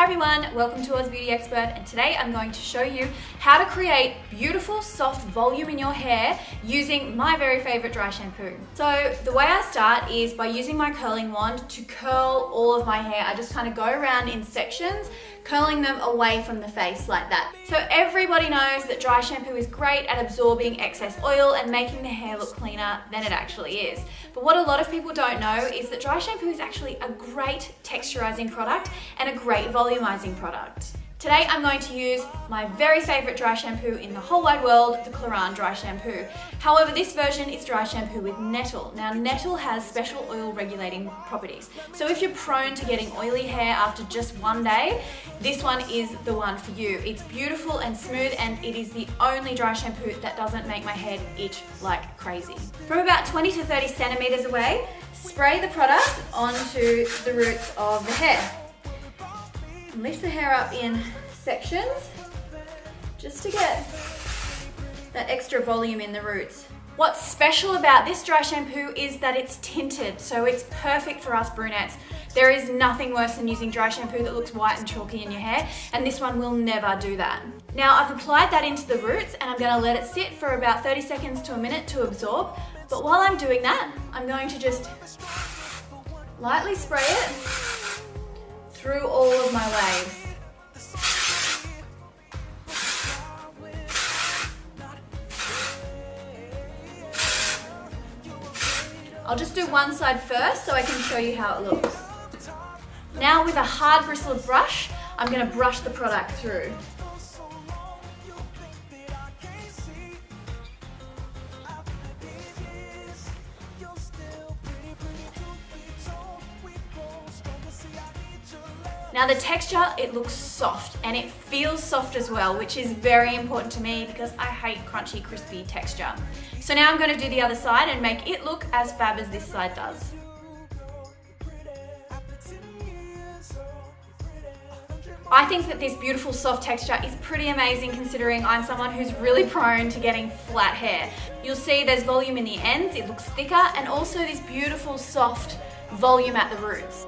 Hi everyone, welcome to Oz Beauty Expert, and today I'm going to show you how to create beautiful soft volume in your hair using my very favorite dry shampoo. So the way I start is by using my curling wand to curl all of my hair. I just kind of go around in sections, curling them away from the face like that. So everybody knows that dry shampoo is great at absorbing excess oil and making the hair look cleaner than it actually is. But what a lot of people don't know is that dry shampoo is actually a great texturizing product and a great volumizing product. Today I'm going to use my very favorite dry shampoo in the whole wide world, the Klorane Dry Shampoo. However, this version is dry shampoo with Nettle. Now, Nettle has special oil regulating properties. So if you're prone to getting oily hair after just one day, this one is the one for you. It's beautiful and smooth, and it is the only dry shampoo that doesn't make my head itch like crazy. From about 20 to 30 centimeters away, spray the product onto the roots of the hair. Lift the hair up in sections just to get that extra volume in the roots. What's special about this dry shampoo is that it's tinted, so it's perfect for us brunettes. There is nothing worse than using dry shampoo that looks white and chalky in your hair, and this one will never do that. Now I've applied that into the roots and I'm going to let it sit for about 30 seconds to a minute to absorb. But while I'm doing that, I'm going to just lightly spray it through all of my waves. I'll just do one side first so I can show you how it looks. Now with a hard bristled brush, I'm going to brush the product through. Now the texture, it looks soft and it feels soft as well, which is very important to me because I hate crunchy, crispy texture. So now I'm going to do the other side and make it look as fab as this side does. I think that this beautiful soft texture is pretty amazing considering I'm someone who's really prone to getting flat hair. You'll see there's volume in the ends, it looks thicker, and also this beautiful soft volume at the roots.